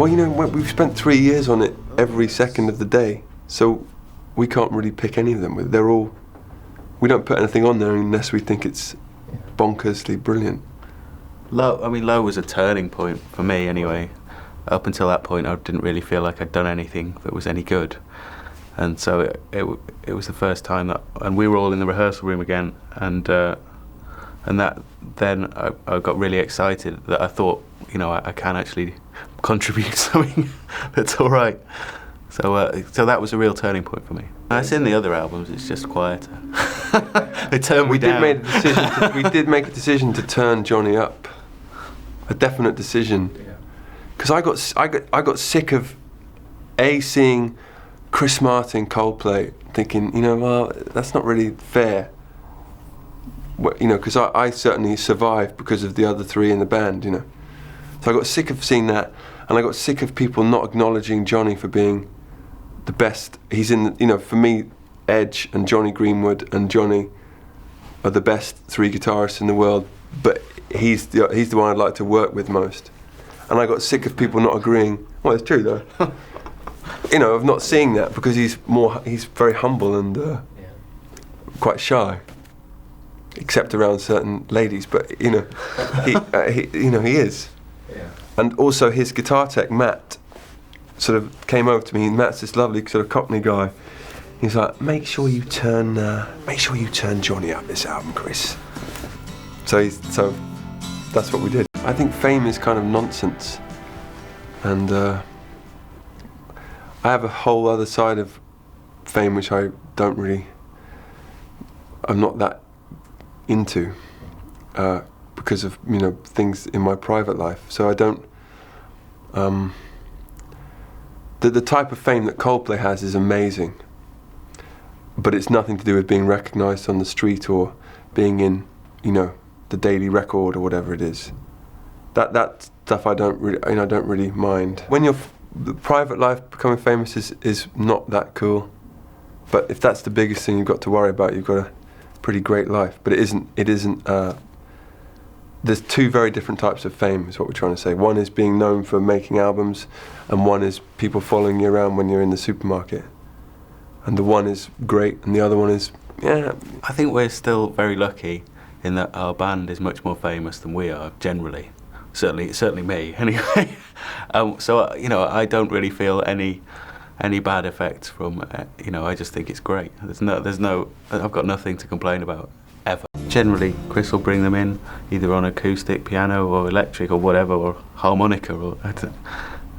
Well, you know, we've spent 3 years on it every second of the day, so we can't really pick any of them. They're all, we don't put anything on there unless we think it's bonkersly brilliant. Low was a turning point for me anyway. Up until that point, I didn't really feel like I'd done anything that was any good. And so it was the first time that, and we were all in the rehearsal room again, and that then I got really excited that I thought, you know, I can actually contribute something that's all right. So that was a real turning point for me. It's in the other albums, it's just quieter. They turned me down. We did make a decision to turn Johnny up, a definite decision, because I got sick of seeing Chris Martin, Coldplay, thinking, you know, well, that's not really fair. You know, because I certainly survived because of the other three in the band, you know. So I got sick of seeing that, and I got sick of people not acknowledging Johnny for being the best. He's in, you know, for me, Edge and Johnny Greenwood and Johnny are the best three guitarists in the world, but he's the one I'd like to work with most. And I got sick of people not agreeing. Well, it's true though. You know, of not seeing that, because he's very humble and quite shy, except around certain ladies. But you know, he is. Yeah. And also his guitar tech, Matt, sort of came over to me. Matt's this lovely sort of Cockney guy. He's like, make sure you turn Johnny up this album, Chris. So that's what we did. I think fame is kind of nonsense, and I have a whole other side of fame which I'm not that into because of, you know, things in my private life. So I don't. The type of fame that Coldplay has is amazing, but it's nothing to do with being recognised on the street or being in, you know, the Daily Record or whatever it is. That stuff I don't really mind. When your private life becoming famous is not that cool, but if that's the biggest thing you've got to worry about, you've got a pretty great life. But it isn't. There's two very different types of fame, is what we're trying to say. One is being known for making albums, and one is people following you around when you're in the supermarket. And the one is great, and the other one is, yeah. I think we're still very lucky in that our band is much more famous than we are, generally. Certainly me, anyway. So, you know, I don't really feel any bad effects from, you know, I just think it's great. I've got nothing to complain about, ever. Generally, Chris will bring them in, either on acoustic, piano, or electric, or whatever, or harmonica, or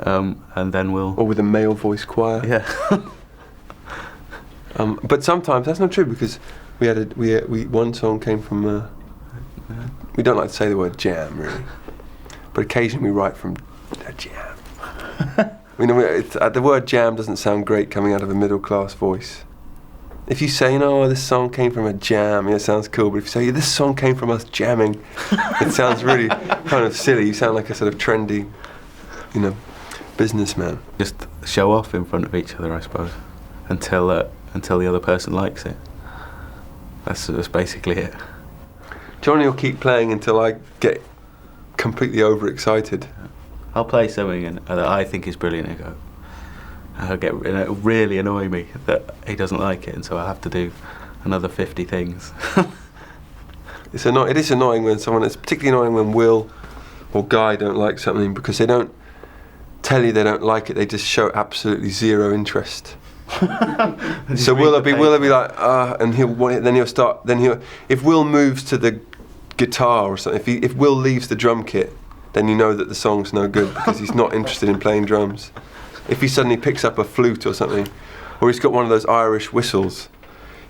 and then we'll... Or with a male voice choir. Yeah. But sometimes that's not true, because one song came from we don't like to say the word jam really, but occasionally we write from a jam. You know, the word jam doesn't sound great coming out of a middle class voice. If you say, "Oh, this song came from a jam," it sounds cool. But if you say, "This song came from us jamming," it sounds really kind of silly. You sound like a sort of trendy, you know, businessman. Just show off in front of each other, I suppose, until the other person likes it. That's basically it. Johnny will keep playing until I get completely overexcited. I'll play something that I think is brilliant and go, it'll really annoy me that he doesn't like it, and so I have to do another 50 things. It is annoying when someone, it's particularly annoying when Will or Guy don't like something, because they don't tell you they don't like it, they just show absolutely zero interest. So Will will be like, and if Will moves to the guitar or something, if Will leaves the drum kit, then you know that the song's no good, because he's not interested in playing drums. If he suddenly picks up a flute or something, or he's got one of those Irish whistles,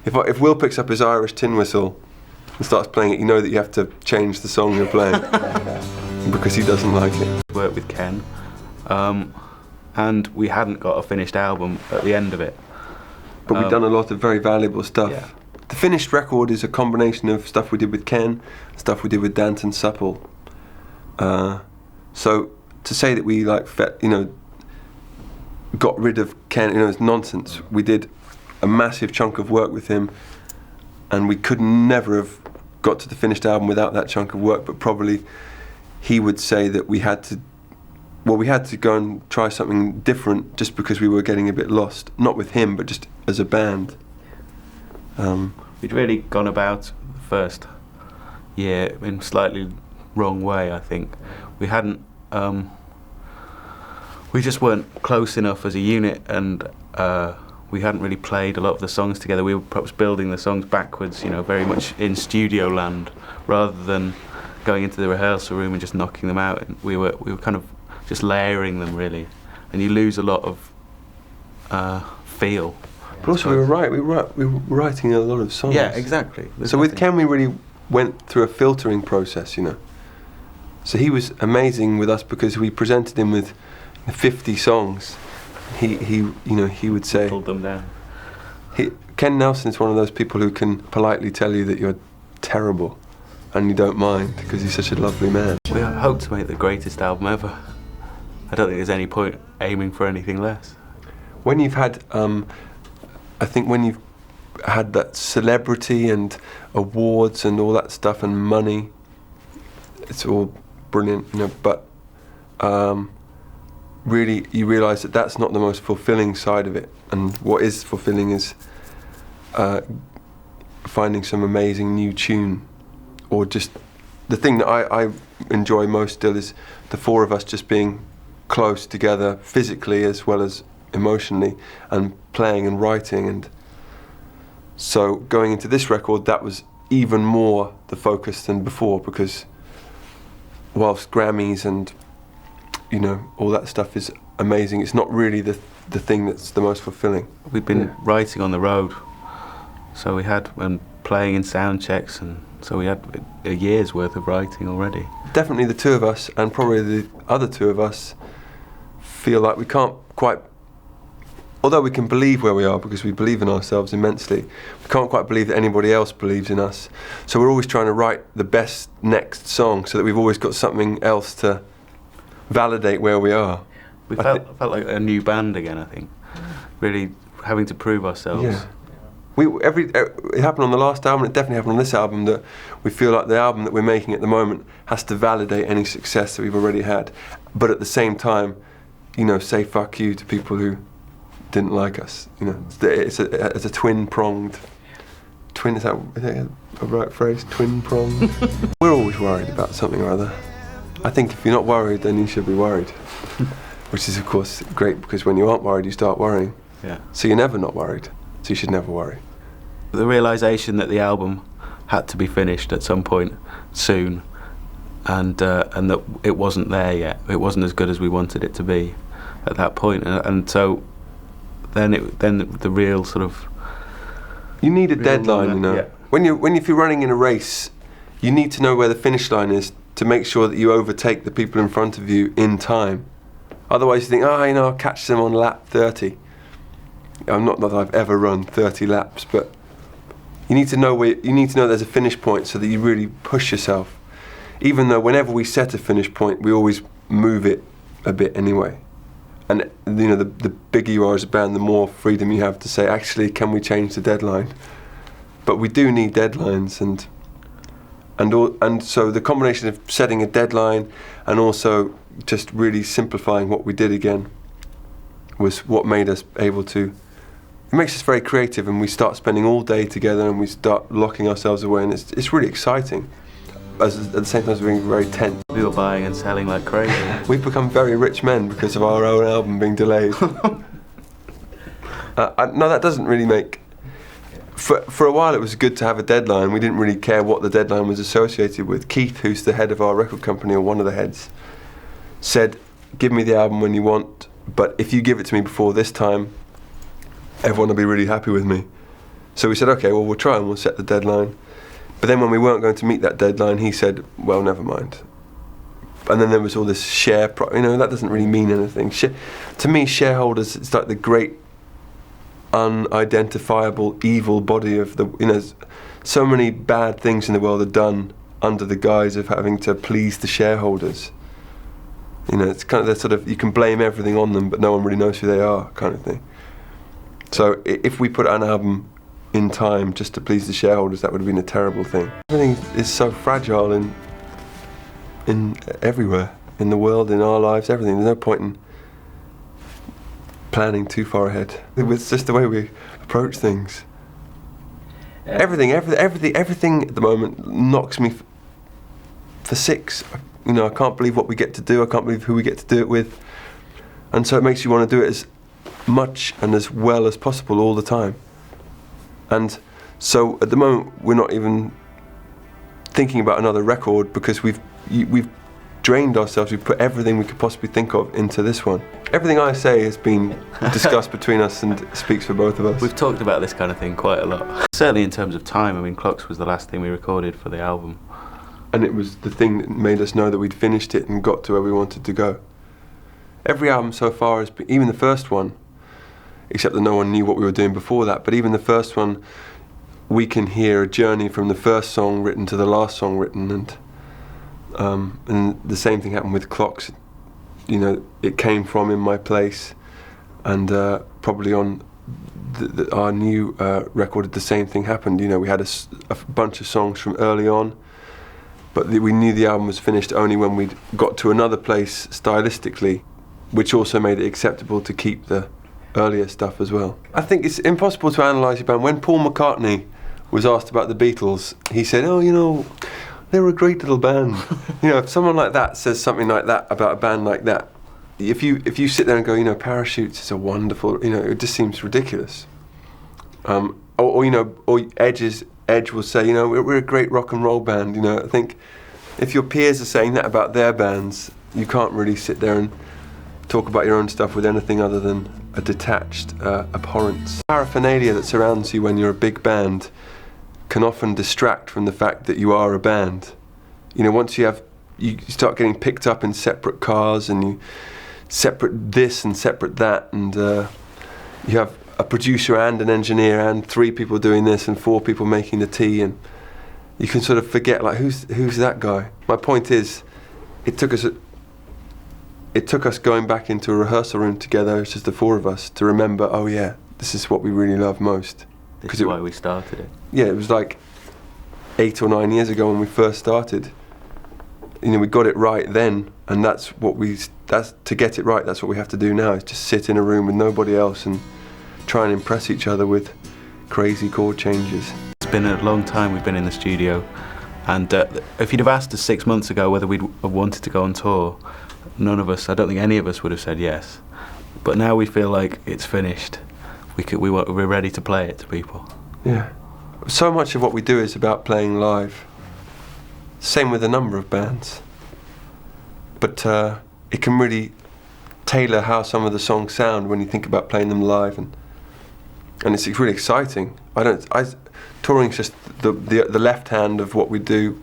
if Will picks up his Irish tin whistle and starts playing it, you know that you have to change the song you're playing, because he doesn't like it. Worked with Ken, and we hadn't got a finished album at the end of it. But we've done a lot of very valuable stuff. Yeah. The finished record is a combination of stuff we did with Ken, stuff we did with Danton Supple. So to say that we got rid of Ken, it's nonsense. We did a massive chunk of work with him, and we could never have got to the finished album without that chunk of work. But probably he would say that we had to well, we had to go and try something different just because we were getting a bit lost. Not with him, but just as a band. We'd really gone about the first year in a slightly wrong way, I think. We hadn't, we just weren't close enough as a unit, and we hadn't really played a lot of the songs together. We were perhaps building the songs backwards, you know, very much in studio land, rather than going into the rehearsal room and just knocking them out. And we were kind of just layering them, really, and you lose a lot of feel. But also we were writing a lot of songs. Yeah, exactly. So with Ken we really went through a filtering process, you know. So he was amazing with us because we presented him with 50 songs. He would say, pulled them down. Ken Nelson is one of those people who can politely tell you that you're terrible and you don't mind because he's such a lovely man. We hope to make the greatest album ever. I don't think there's any point aiming for anything less. When you've had, I think when you've had that celebrity and awards and all that stuff and money, it's all brilliant, you know, but really you realise that that's not the most fulfilling side of it, and what is fulfilling is finding some amazing new tune, or just the thing that I enjoy most still is the four of us just being close together physically as well as emotionally, and playing and writing. And so going into this record, that was even more the focus than before, because whilst Grammys and, you know, all that stuff is amazing, it's not really the thing that's the most fulfilling. We've been writing on the road, so we had, and playing in sound checks, and so we had a year's worth of writing already. Definitely the two of us, and probably the other two of us, feel like we can't quite, although we can believe where we are because we believe in ourselves immensely, we can't quite believe that anybody else believes in us. So we're always trying to write the best next song so that we've always got something else to validate where we are. We felt like a new band again, I think. Really having to prove ourselves. Yeah. It happened on the last album, it definitely happened on this album, that we feel like the album that we're making at the moment has to validate any success that we've already had, but at the same time, you know, say fuck you to people who didn't like us. You know, it's a twin-pronged. Is that a right phrase? Twin-pronged. We're always worried about something or other. I think if you're not worried, then you should be worried. Which is, of course, great, because when you aren't worried, you start worrying. Yeah. So you're never not worried. So you should never worry. The realisation that the album had to be finished at some point soon, and that it wasn't there yet. It wasn't as good as we wanted it to be at that point, and so then the real sort of, you need a deadline, you know. Yeah. If you're running in a race, you need to know where the finish line is to make sure that you overtake the people in front of you in time. Otherwise, you think, you know, I'll catch them on lap 30. I'm not that I've ever run 30 laps, but you need to know there's a finish point so that you really push yourself. Even though whenever we set a finish point, we always move it a bit anyway. And you know, the bigger you are as a band, the more freedom you have to say, actually, can we change the deadline? But we do need deadlines, and so the combination of setting a deadline and also just really simplifying what we did again was what made us able to. It makes us very creative, and we start spending all day together, and we start locking ourselves away, and it's really exciting. At the same time as being very tense. We were buying and selling like crazy. We've become very rich men because of our own album being delayed. No, that doesn't really make... For a while it was good to have a deadline. We didn't really care what the deadline was associated with. Keith, who's the head of our record company, or one of the heads, said, give me the album when you want, but if you give it to me before this time, everyone will be really happy with me. So we said, okay, well, we'll try and we'll set the deadline. But then when we weren't going to meet that deadline, he said, well, never mind. And then there was all this that doesn't really mean anything. To me, shareholders, it's like the great unidentifiable evil body of the, you know, so many bad things in the world are done under the guise of having to please the shareholders. You know, it's kind of that sort of, you can blame everything on them, but no one really knows who they are, kind of thing. So if we put out an album in time just to please the shareholders, that would have been a terrible thing. Everything is so fragile in everywhere. in the world, in our lives, everything. There's no point in planning too far ahead. It's just the way we approach things. Everything at the moment knocks me for six. You know, I can't believe what we get to do. I can't believe who we get to do it with. And so it makes you want to do it as much and as well as possible all the time. And so at the moment we're not even thinking about another record because we've drained ourselves. We've put everything we could possibly think of into this one. Everything I say has been discussed between us and speaks for both of us. We've talked about this kind of thing quite a lot. Certainly in terms of time. I mean, Clocks was the last thing we recorded for the album. And it was the thing that made us know that we'd finished it and got to where we wanted to go. Every album so far has been, even the first one, except that no one knew what we were doing before that, but even the first one, we can hear a journey from the first song written to the last song written, and the same thing happened with Clocks. You know, it came from In My Place, and probably on our new record the same thing happened. You know, we had a bunch of songs from early on, but we knew the album was finished only when we got to another place stylistically, which also made it acceptable to keep the earlier stuff as well. I think it's impossible to analyse your band. When Paul McCartney was asked about the Beatles, he said, "Oh, you know, they were a great little band." You know, if someone like that says something like that about a band like that, if you sit there and go, you know, Parachutes is a wonderful, you know, it just seems ridiculous. Or you know, or Edge will say, you know, we're a great rock and roll band. You know, I think if your peers are saying that about their bands, you can't really sit there and talk about your own stuff with anything other than a detached abhorrence. Paraphernalia that surrounds you when you're a big band can often distract from the fact that you are a band. You know, once you start getting picked up in separate cars and you separate this and separate that, and you have a producer and an engineer and 3 people doing this and 4 people making the tea, and you can sort of forget, like, who's that guy? My point is, it took us going back into a rehearsal room together, it's just the 4 of us, to remember, oh yeah, this is what we really love most. This is why we started it. Yeah, it was like 8 or 9 years ago when we first started. You know, we got it right then, and that's to get it right, that's what we have to do now, is just sit in a room with nobody else and try and impress each other with crazy chord changes. It's been a long time we've been in the studio, and if you'd have asked us 6 months ago whether we'd have wanted to go on tour, none of us, I don't think any of us would have said yes. But now we feel like it's finished. We're ready to play it to people. Yeah. So much of what we do is about playing live. Same with a number of bands. But it can really tailor how some of the songs sound when you think about playing them live, and it's really exciting. Touring's just the left hand of what we do,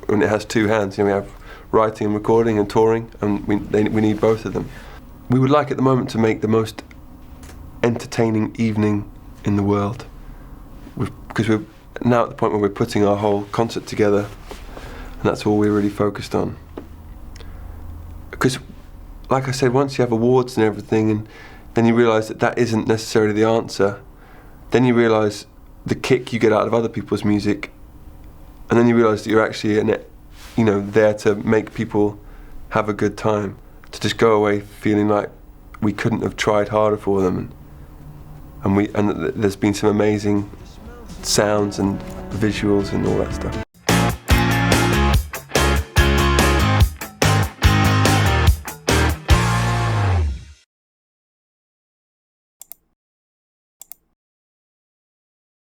when it has 2 hands. You know, we have writing and recording and touring, and we need both of them. We would like at the moment to make the most entertaining evening in the world, because we're now at the point where we're putting our whole concert together, and that's all we're really focused on. Because, like I said, once you have awards and everything, and then you realise that isn't necessarily the answer, then you realise the kick you get out of other people's music, and then you realise that you're actually there to make people have a good time, to just go away feeling like we couldn't have tried harder for them, and there's been some amazing sounds and visuals and all that stuff.